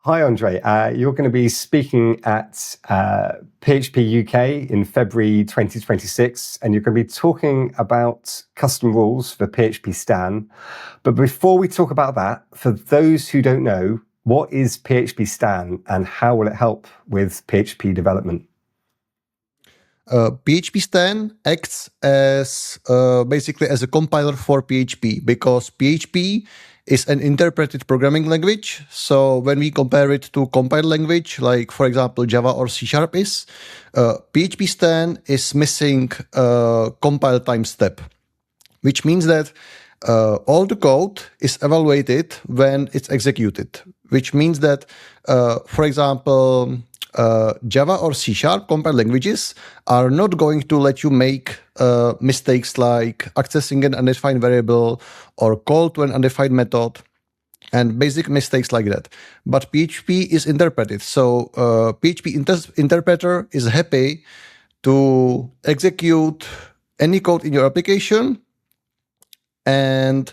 Hi, Ondřej. You're going to be speaking at PHP UK in February 2026, and you're going to be talking about custom rules for PHPStan. But before we talk about that, for those who don't know, what is PHPStan and how will it help with PHP development? PHPStan acts as basically as a compiler for PHP, because PHP is an interpreted programming language. So when we compare it to compiled language, like for example Java or C# is, PHPStan is missing a compile time step, which means that all the code is evaluated when it's executed, which means that, for example, Java or C# compiled languages are not going to let you make mistakes like accessing an undefined variable or call to an undefined method and basic mistakes like that. But PHP is interpreted. So PHP interpreter is happy to execute any code in your application. And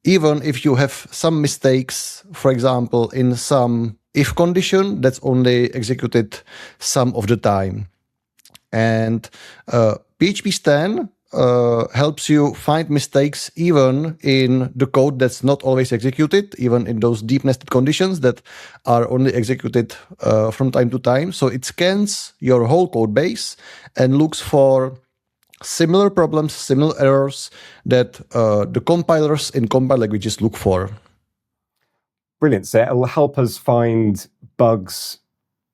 even if you have some mistakes, for example, in some if condition, that's only executed some of the time. And PHPStan helps you find mistakes even in the code that's not always executed, even in those deep nested conditions that are only executed from time to time. So it scans your whole code base and looks for similar problems, similar errors that the compilers in compiled languages look for. Brilliant. So it'll help us find bugs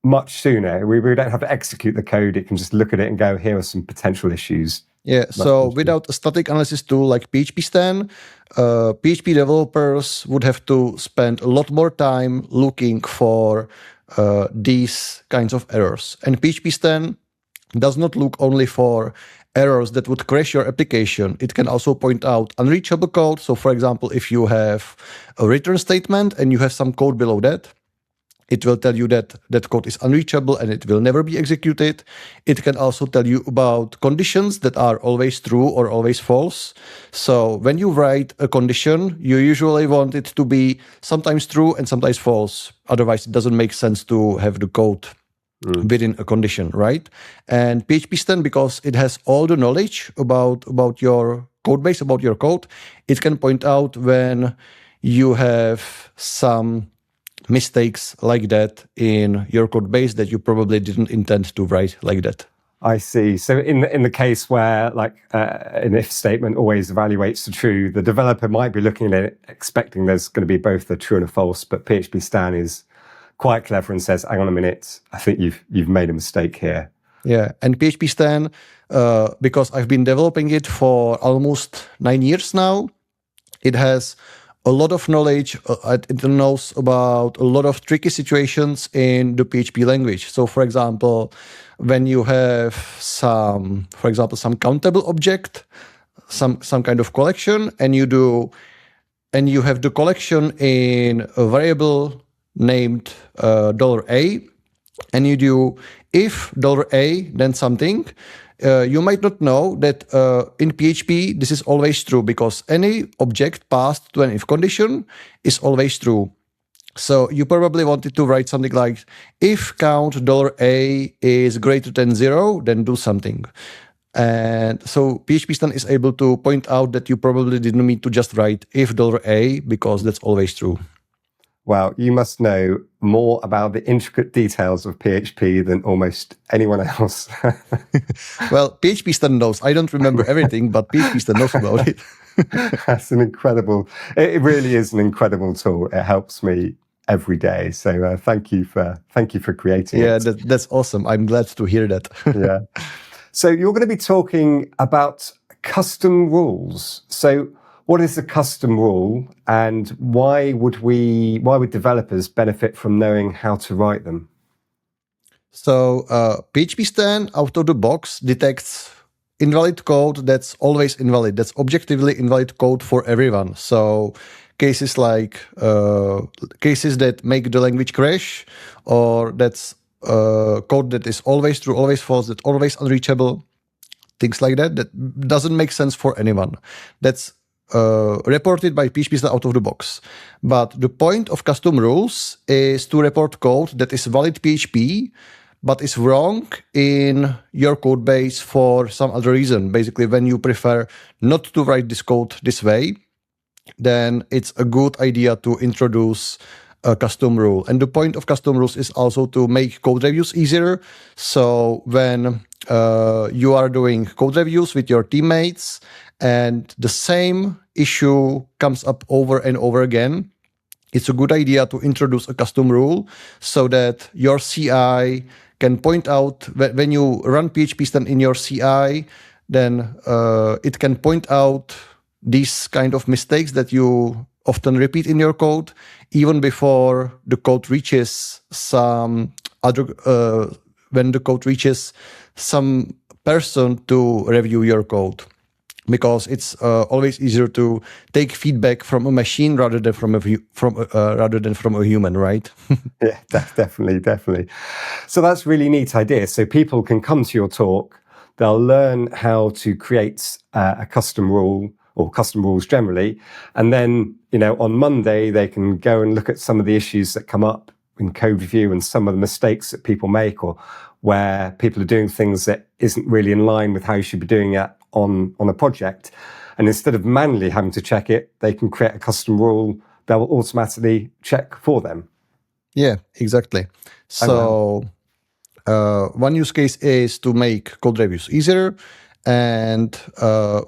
much sooner. We don't have to execute the code. It can just look at it and go, here are some potential issues. Yeah, so without a static analysis tool like PHPStan, PHP developers would have to spend a lot more time looking for these kinds of errors. And PHPStan does not look only for errors that would crash your application. It can also point out unreachable code. So for example, if you have a return statement and you have some code below that, it will tell you that that code is unreachable and it will never be executed. It can also tell you about conditions that are always true or always false. So when you write a condition, you usually want it to be sometimes true and sometimes false. Otherwise, it doesn't make sense to have the code within a condition, right? And PHPStan, because it has all the knowledge about your code base, about your code, it can point out when you have some mistakes like that in your code base that you probably didn't intend to write like that. I see. So in the case where like an if statement always evaluates the true, the developer might be looking at it expecting there's going to be both a true and a false, but PHPStan is quite clever and says, hang on a minute, I think you've made a mistake here. Yeah, and PHPStan, because I've been developing it for almost 9 years now, it has a lot of knowledge. It knows about a lot of tricky situations in the PHP language. So for example, when you have some countable object, some kind of collection, and you have the collection in a variable named $A, and you do if $A then something, you might not know that in PHP this is always true, because any object passed to an if condition is always true. So you probably wanted to write something like, if count $A is greater than 0, then do something. And so PHPStan is able to point out that you probably didn't mean to just write if $A, because that's always true. Wow, you must know more about the intricate details of PHP than almost anyone else. Well, PHPStan knows. I don't remember everything, but PHPStan knows about it. That's it really is an incredible tool. It helps me every day. So thank you for creating it. Yeah, that's awesome. I'm glad to hear that. Yeah. So you're going to be talking about custom rules. So what is a custom rule, and why would developers benefit from knowing how to write them? So PHPStan out of the box detects invalid code that's always invalid. That's objectively invalid code for everyone. So cases like cases that make the language crash, or that's code that is always true, always false, that's always unreachable, things like that, that doesn't make sense for anyone. That's reported by PHPStan out of the box. But the point of custom rules is to report code that is valid PHP, but is wrong in your code base for some other reason. Basically, when you prefer not to write this code this way, then it's a good idea to introduce a custom rule. And the point of custom rules is also to make code reviews easier. So when you are doing code reviews with your teammates and the same issue comes up over and over again, it's a good idea to introduce a custom rule so that your CI can point out when you run PHPStan in your CI, then it can point out these kind of mistakes that you often repeat in your code, even before the code reaches some other, when the code reaches some person to review your code. Because it's always easier to take feedback from a machine rather than from a human, right? Yeah, definitely. So that's a really neat idea. So people can come to your talk, they'll learn how to create a custom rule or custom rules generally, and then on Monday they can go and look at some of the issues that come up in code review and some of the mistakes that people make, or where people are doing things that isn't really in line with how you should be doing it on a project. And instead of manually having to check it, they can create a custom rule that will automatically check for them. Yeah, exactly. So one use case is to make code reviews easier. And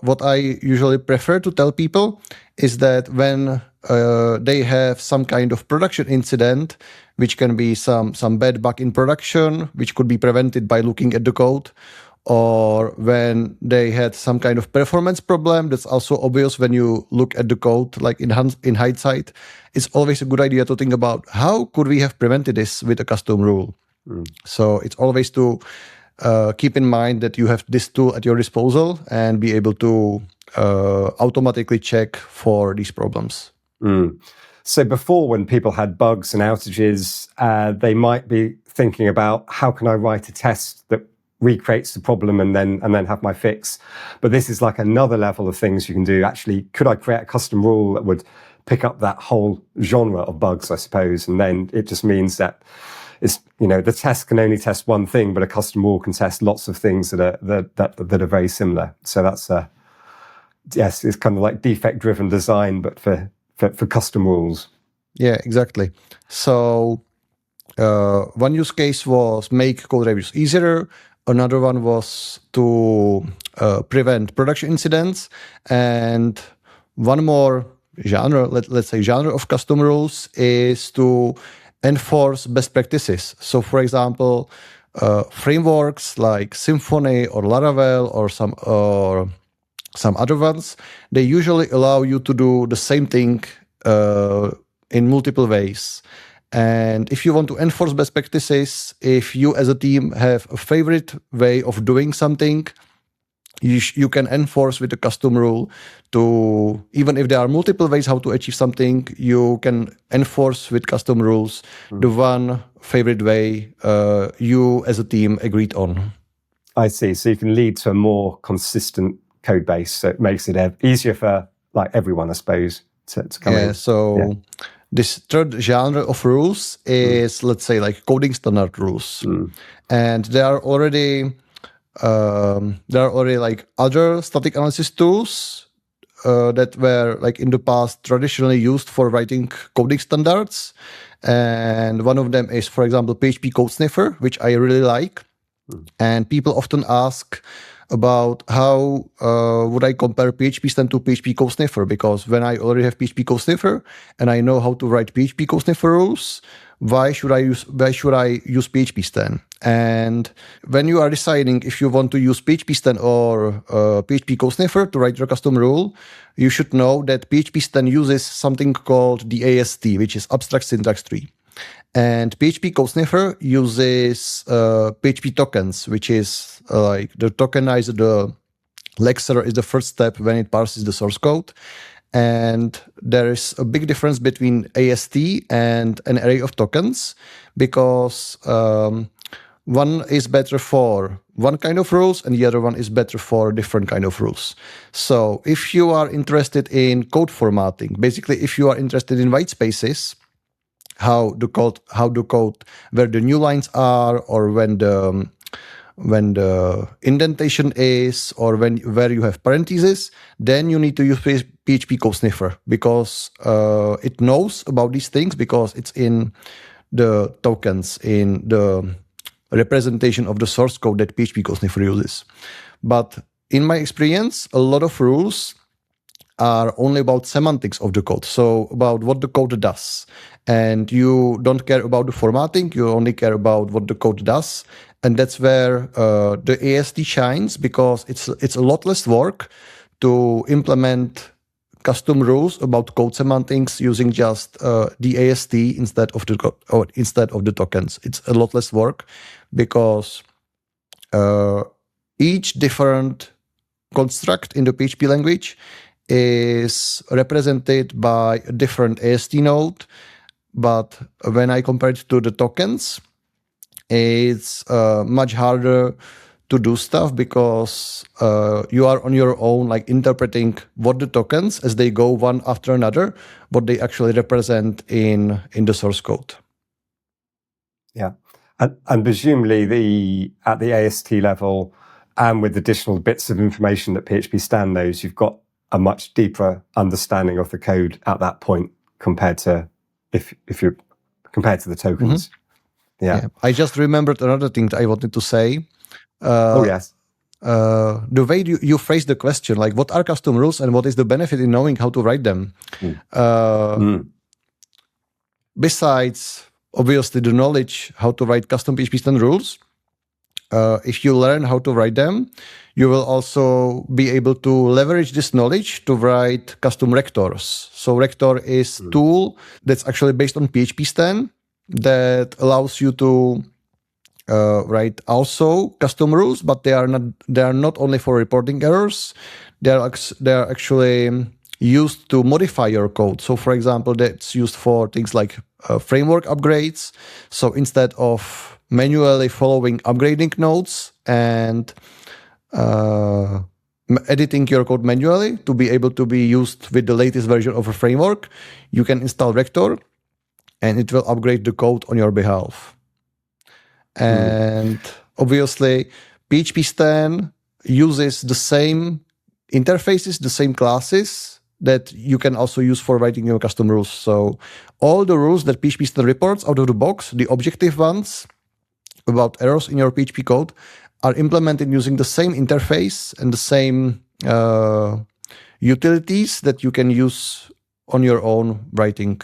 what I usually prefer to tell people is that when they have some kind of production incident, which can be some bad bug in production, which could be prevented by looking at the code, or when they had some kind of performance problem that's also obvious when you look at the code, like in hindsight, it's always a good idea to think about how could we have prevented this with a custom rule. So it's always to keep in mind that you have this tool at your disposal and be able to automatically check for these problems. So before, when people had bugs and outages, they might be thinking about how can I write a test that recreates the problem and then have my fix. But this is like another level of things you can do. Actually, could I create a custom rule that would pick up that whole genre of bugs, I suppose? And then it just means that it's, the test can only test one thing, but a custom rule can test lots of things that are very similar. So that's yes, it's kind of like defect driven design, but for custom rules. Yeah, exactly. So one use case was make code reviews easier. Another one was to prevent production incidents. And one more genre, let's say genre of custom rules, is to enforce best practices. So for example, frameworks like Symfony or Laravel or some other ones, they usually allow you to do the same thing in multiple ways. And if you want to enforce best practices, if you as a team have a favorite way of doing something, you can enforce with a custom rule to, even if there are multiple ways how to achieve something, you can enforce with custom rules the one favorite way you as a team agreed on. I see. So you can lead to a more consistent code base. So it makes it easier for everyone, I suppose, to come in. So this third genre of rules is, let's say, like coding standard rules. And there are already like other static analysis tools that were like in the past traditionally used for writing coding standards. And one of them is, for example, PHP Code Sniffer, which I really like. And people often ask about how would I compare PHPStan to PHP Code Sniffer, because when I already have PHP Code Sniffer and I know how to write PHP Code Sniffer rules, why should I use PHPStan? And when you are deciding if you want to use PHPStan or PHP Code Sniffer to write your custom rule, you should know that PHPStan uses something called the AST, which is Abstract Syntax Tree. And PHP Code Sniffer uses PHP tokens, which is like the tokenizer, the lexer is the first step when it parses the source code. And there is a big difference between AST and an array of tokens, because one is better for one kind of rules and the other one is better for a different kind of rules. So if you are interested in code formatting, basically if you are interested in white spaces, how the code, where the new lines are, or when the indentation is, or where you have parentheses, then you need to use PHP Code Sniffer, because it knows about these things, because it's in the tokens, in the representation of the source code that PHP Code Sniffer uses. But in my experience, a lot of rules are only about semantics of the code, so about what the code does. And you don't care about the formatting, you only care about what the code does. And that's where the AST shines, because it's a lot less work to implement custom rules about code semantics using just the AST instead of the tokens. It's a lot less work, because each different construct in the PHP language is represented by a different AST node. But when I compare it to the tokens, it's much harder to do stuff, because you are on your own, like interpreting what the tokens, as they go one after another, what they actually represent in the source code. Yeah, and presumably at the AST level, and with additional bits of information that PHPStan knows, you've got a much deeper understanding of the code at that point compared to if you're compared to the tokens. Mm-hmm. Yeah. I just remembered another thing that I wanted to say. Oh yes. The way you phrase the question, like what are custom rules and what is the benefit in knowing how to write them? Besides, obviously, the knowledge how to write custom PHPStan rules, if you learn how to write them, you will also be able to leverage this knowledge to write custom rectors. So Rector is a tool that's actually based on PHPStan that allows you to write also custom rules, but they are not only for reporting errors. They are actually used to modify your code. So for example, that's used for things like framework upgrades. So instead of manually following upgrading nodes and editing your code manually to be able to be used with the latest version of a framework, you can install Rector and it will upgrade the code on your behalf. And obviously, PHPStan uses the same interfaces, the same classes that you can also use for writing your custom rules. So all the rules that PHPStan reports out of the box, the objective ones about errors in your PHP code, are implemented using the same interface and the same utilities that you can use on your own writing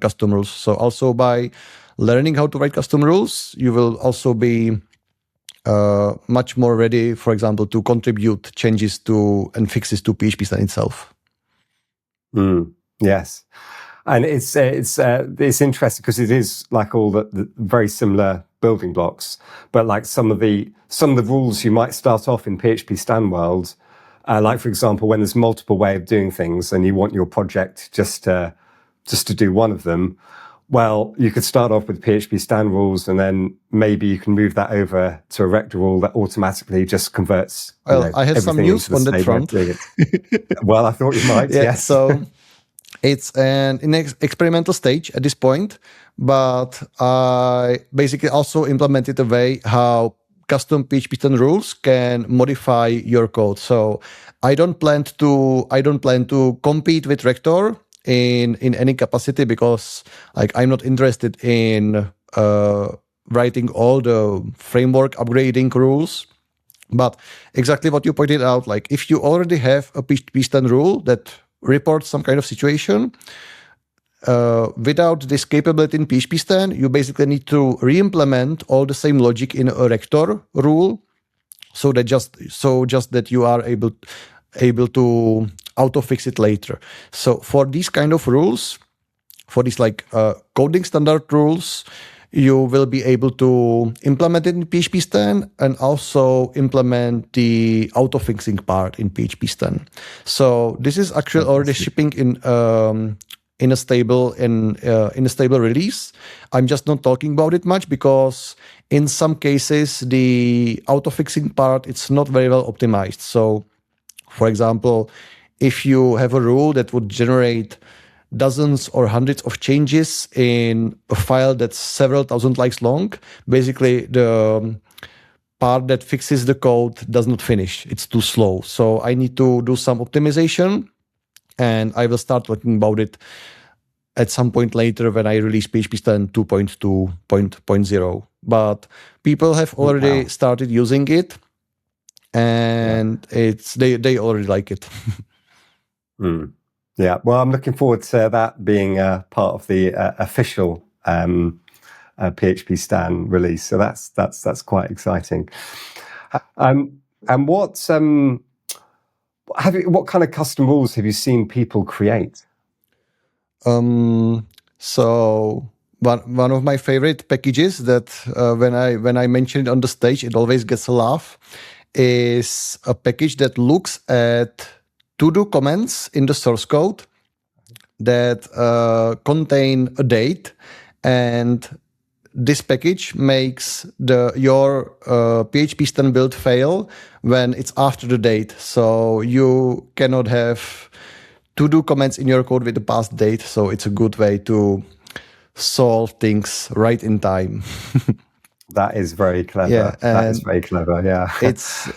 custom rules. So also by learning how to write custom rules, you will also be much more ready, for example, to contribute changes to and fixes to PHPStan itself. Yes, and it's interesting because it is like all the very similar building blocks, but like some of the rules you might start off in PHPStan world, like for example, when there's multiple way of doing things and you want your project just to do one of them. Well, you could start off with PHPStan rules, and then maybe you can move that over to a Rector rule that automatically just converts. Well, I have some news on that front. Well, I thought you might. Yes. So it's an experimental stage at this point, but I basically also implemented a way how custom PHPStan rules can modify your code. So I don't plan to compete with Rector in any capacity, because like I'm not interested in writing all the framework upgrading rules. But exactly what you pointed out, like if you already have a PHPStan rule that reports some kind of situation, without this capability in PHPStan, you basically need to re-implement all the same logic in a Rector rule, so that you are able to auto-fix it later. So for these kind of rules, for these like coding standard rules, you will be able to implement it in PHPStan and also implement the auto-fixing part in PHPStan. So this is actually already shipping in in a stable release. I'm just not talking about it much because in some cases the auto-fixing part, it's not very well optimized. So for example, if you have a rule that would generate dozens or hundreds of changes in a file that's several thousand lines long, basically the part that fixes the code does not finish. It's too slow. So I need to do some optimization, and I will start talking about it at some point later when I release PHPStan 2.2.0. But people have already started using it, and they already like it. Yeah, well, I'm looking forward to that being part of the official PHPStan release. So that's quite exciting. And what kind of custom rules have you seen people create? So one of my favorite packages that when I mention it on the stage, it always gets a laugh, is a package that looks at to-do comments in the source code that contain a date, and this package makes your PHPStan build fail when it's after the date. So you cannot have to-do comments in your code with the past date. So it's a good way to solve things right in time. That is very clever. Yeah, that is very clever. Yeah, it's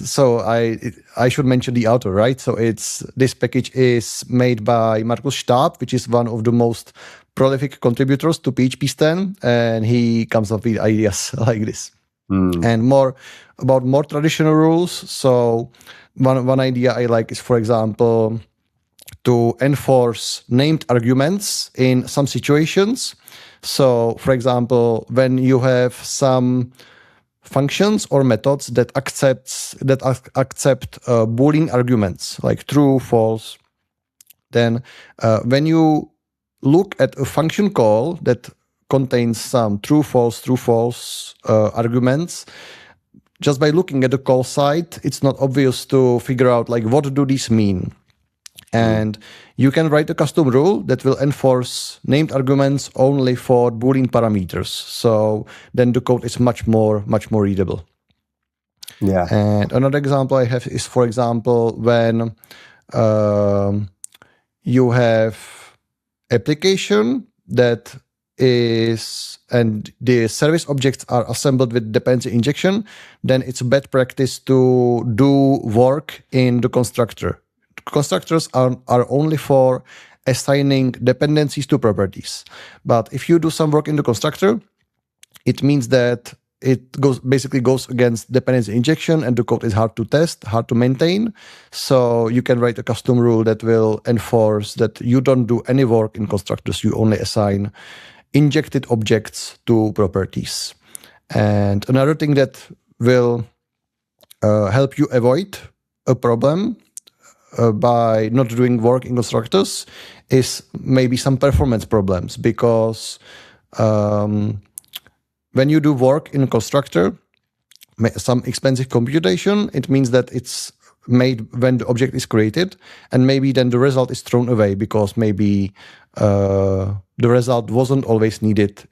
so I should mention the author, right? So this package is made by Markus Stab, which is one of the most prolific contributors to PHPStan, and he comes up with ideas like this. And more traditional rules. So one idea I like is, for example, to enforce named arguments in some situations. So, for example, when you have some functions or methods that accept Boolean arguments like true, false, then when you look at a function call that contains some true, false arguments, just by looking at the call side, it's not obvious to figure out like what do these mean. And you can write a custom rule that will enforce named arguments only for Boolean parameters. So then the code is much more readable. Yeah. And another example I have is, for example, when you have application that is, and the service objects are assembled with dependency injection, then it's a bad practice to do work in the constructor. Constructors are only for assigning dependencies to properties. But if you do some work in the constructor, it means that it basically goes against dependency injection, and the code is hard to test, hard to maintain. So you can write a custom rule that will enforce that you don't do any work in constructors. You only assign injected objects to properties. And another thing that will help you avoid a problem by not doing work in constructors is maybe some performance problems, because when you do work in a constructor, some expensive computation, it means that it's made when the object is created, and maybe then the result is thrown away because maybe the result wasn't always needed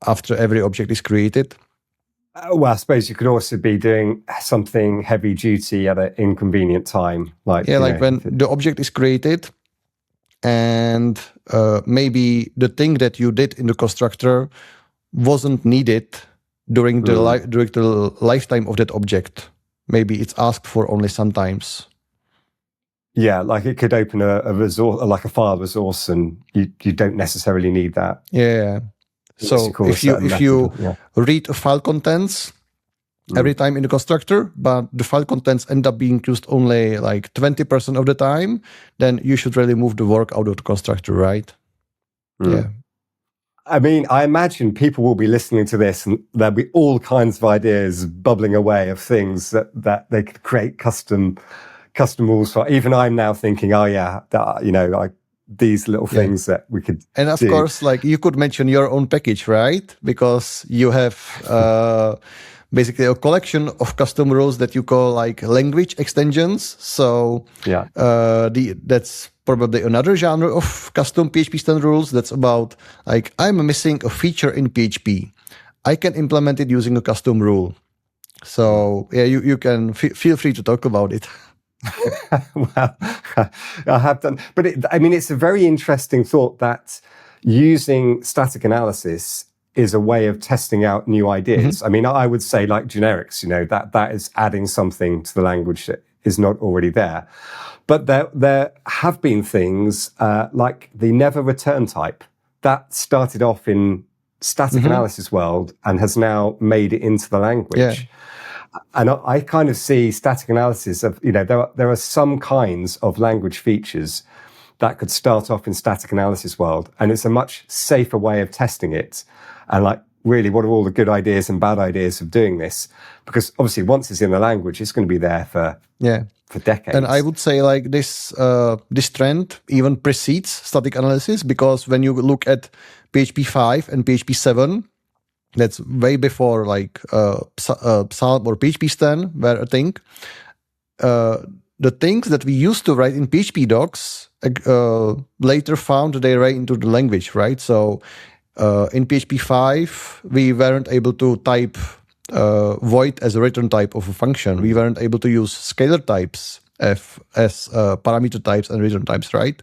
after every object is created. Well, I suppose you could also be doing something heavy duty at an inconvenient time. When the object is created and maybe the thing that you did in the constructor wasn't needed during the lifetime of that object. Maybe it's asked for only sometimes. Yeah, like it could open a resource, like a file resource, and you don't necessarily need that. Yeah. So if you read a file contents every time in the constructor, but the file contents end up being used only like 20% of the time, then you should really move the work out of the constructor, right? Yeah. I mean, I imagine people will be listening to this, and there'll be all kinds of ideas bubbling away of things that they could create custom rules for. Even I'm now thinking, these little things that we could and of course, like you could mention your own package, right? Because you have basically a collection of custom rules that you call like language extensions. So that's probably another genre of custom PHPStan rules. That's about like, I'm missing a feature in PHP. I can implement it using a custom rule. So yeah, you can feel free to talk about it. Well, I have done, but it's a very interesting thought that using static analysis is a way of testing out new ideas. I would say like generics, that is adding something to the language that is not already there. But there have been things like the never return type that started off in static analysis world and has now made it into the language. Yeah. And I kind of see static analysis of, there are some kinds of language features that could start off in static analysis world, and it's a much safer way of testing it. And like, really, what are all the good ideas and bad ideas of doing this? Because obviously, once it's in the language, it's going to be there for decades. And I would say like this trend even precedes static analysis, because when you look at PHP 5 and PHP 7, that's way before like Psalm or PHPStan were a thing. The things that we used to write in PHP docs later found their way into the language, right? So in PHP 5, we weren't able to type void as a return type of a function. We weren't able to use scalar types as parameter types and return types, right?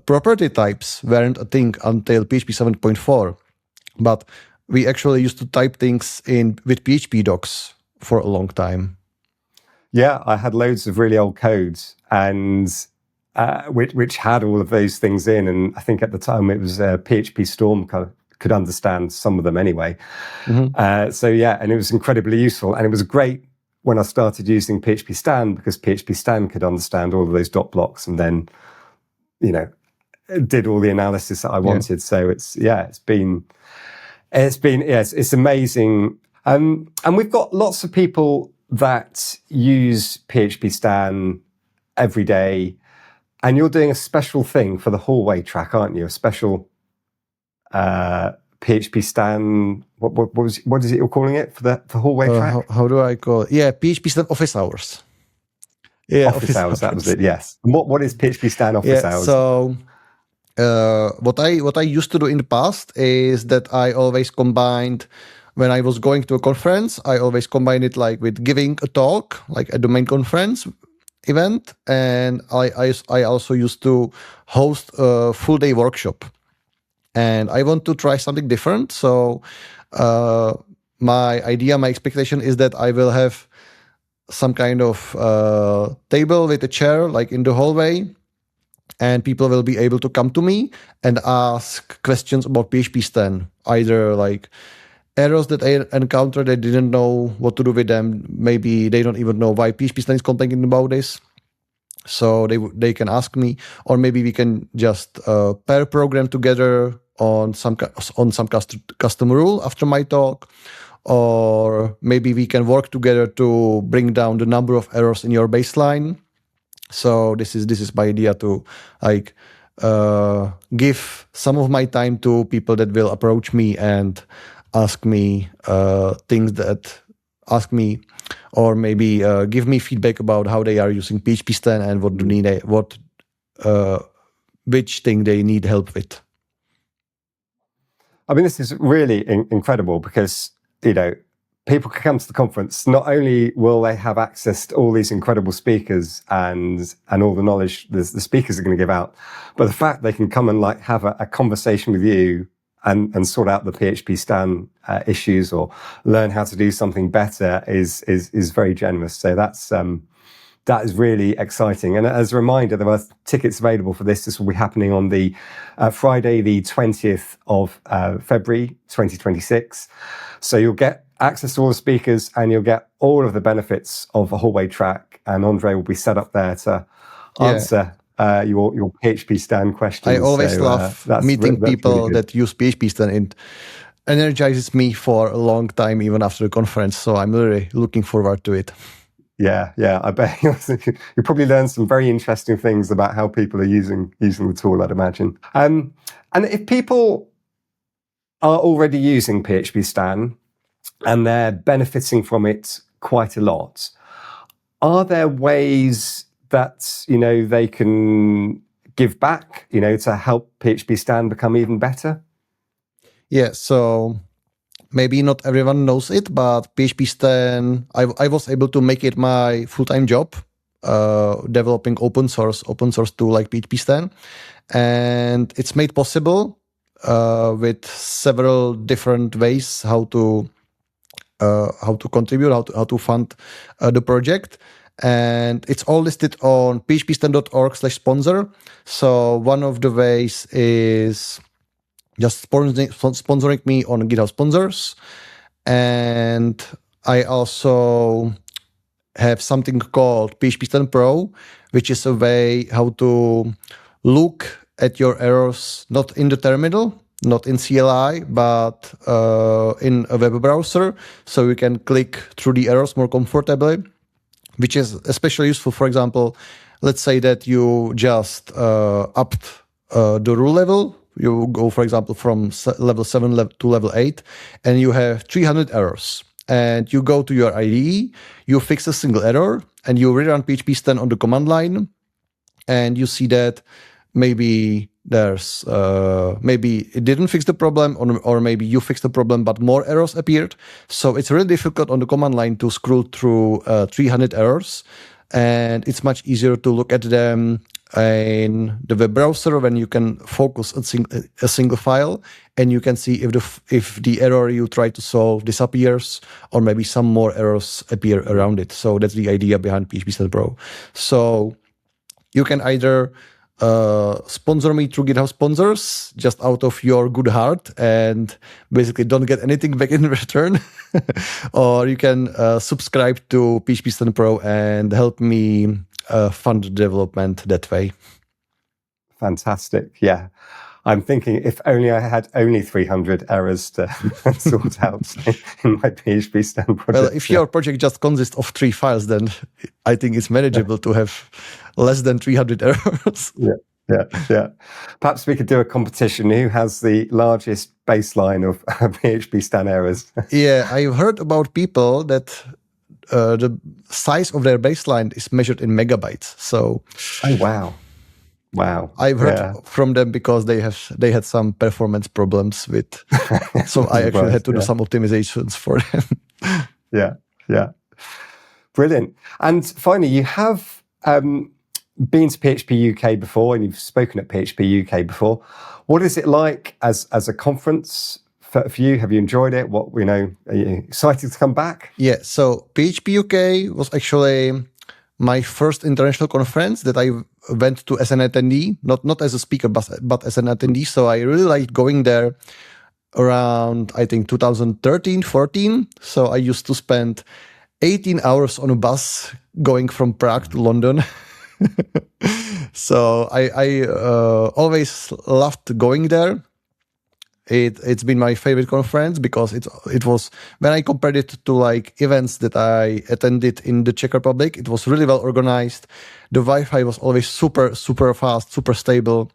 Property types weren't a thing until PHP 7.4, but we actually used to type things with PHP docs for a long time. Yeah, I had loads of really old codes and which had all of those things in, and I think at the time it was PHP Storm could understand some of them anyway. So yeah, and it was incredibly useful, and it was great when I started using PHPStan, because PHPStan could understand all of those dot blocks and then, did all the analysis that I wanted. So it's amazing. And we've got lots of people that use PHPStan every day, and you're doing a special thing for the hallway track, aren't you? A special PHPStan. What is it you're calling it for the hallway track? How do I call it? Yeah, PHPStan Office Hours. Yeah, Office hours. That was it. Yes. And what is PHPStan Office Hours? So what I used to do in the past is that I always combined, when I was going to a conference, I always combined it like with giving a talk, like at the main conference event, and I also used to host a full day workshop. And I want to try something different. So my expectation is that I will have some kind of table with a chair like in the hallway, and people will be able to come to me and ask questions about PHPStan, either like errors that I encountered, I didn't know what to do with them. Maybe they don't even know why PHPStan is complaining about this. So they can ask me, or maybe we can just pair program together on some custom rule after my talk, or maybe we can work together to bring down the number of errors in your baseline. So this is my idea, to like give some of my time to people that will approach me and ask me or maybe give me feedback about how they are using PHPStan and which thing they need help with. I mean, this is really incredible, because people can come to the conference. Not only will they have access to all these incredible speakers and all the knowledge the speakers are going to give out, but the fact they can come and like have a conversation with you and sort out the PHPStan issues or learn how to do something better is very generous. So that is really exciting. And as a reminder, there are tickets available for this. This will be happening on the Friday, the 20th of February, 2026. So you'll get access to all the speakers and you'll get all of the benefits of a hallway track. And Ondřej will be set up there to answer your PHPStan questions. I always love meeting people really that use PHPStan. It energizes me for a long time, even after the conference. So I'm really looking forward to it. Yeah, I bet you probably learn some very interesting things about how people are using the tool, I'd imagine. And if people are already using PHPStan, and they're benefiting from it quite a lot. Are there ways that, they can give back, to help PHPStan become even better? Yeah, so maybe not everyone knows it, but PHPStan, I was able to make it my full-time job, developing open source tool like PHPStan. And it's made possible with several different ways how to contribute, how to fund the project. And it's all listed on phpstan.org/sponsor. So one of the ways is just sponsoring me on GitHub Sponsors. And I also have something called PHPStan Pro, which is a way how to look at your errors, not in the terminal, not in CLI, but in a web browser. So you can click through the errors more comfortably, which is especially useful. For example, let's say that you just upped the rule level. You go, for example, from level 7 to level 8, and you have 300 errors. And you go to your IDE, you fix a single error, and you rerun PHPStan on the command line, and you see that maybe there's maybe it didn't fix the problem, or maybe you fixed the problem, but more errors appeared. So it's really difficult on the command line to scroll through 300 errors, and it's much easier to look at them in the web browser when you can focus on a single file, and you can see if the error you try to solve disappears, or maybe some more errors appear around it. So that's the idea behind PHPStan Pro. So you can either sponsor me through GitHub Sponsors just out of your good heart and basically don't get anything back in return, or you can subscribe to PHPStan Pro and help me fund the development that way. Fantastic. Yeah. I'm thinking if only I had only 300 errors to sort out in my PHPStan project. Well, if your project just consists of 3 files, then I think it's manageable to have less than 300 errors. Yeah. Perhaps we could do a competition. Who has the largest baseline of PHPStan errors? Yeah, I've heard about people that the size of their baseline is measured in megabytes. So, oh wow! I've heard from them because they had some performance problems with. So I actually had to do some optimizations for them. Yeah. Brilliant. And finally, you have been to PHP UK before, and you've spoken at PHP UK before. What is it like as a conference for you? Have you enjoyed it? Are you excited to come back? Yeah, so PHP UK was actually my first international conference that I went to as an attendee, not as a speaker, but as an attendee. So I really liked going there around, I think, 2013, 14. So I used to spend 18 hours on a bus going from Prague to London. So I always loved going there. It's been my favorite conference because it was, when I compared it to like events that I attended in the Czech Republic, it was really well organized. The Wi-Fi was always super fast, super stable.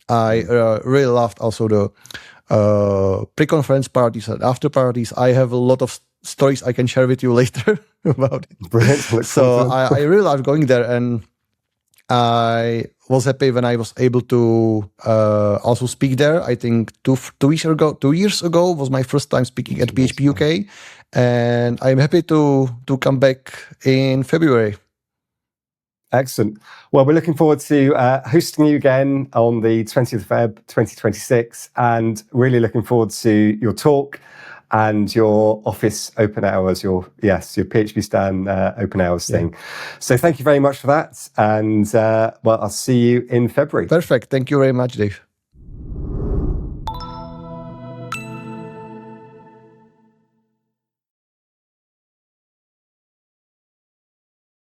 I really loved also the pre-conference parties and after parties. I have a lot of stories I can share with you later about it. Brilliant. So I really loved going there, and I was happy when I was able to also speak there. I think 2 years ago was my first time speaking at PHP UK, and I'm happy to come back in February. Excellent. Well, we're looking forward to hosting you again on the 20th of Feb 2026, and really looking forward to your talk and your office open hours, your PHPStan open hours thing. So thank you very much for that. And I'll see you in February. Perfect. Thank you very much, Dave.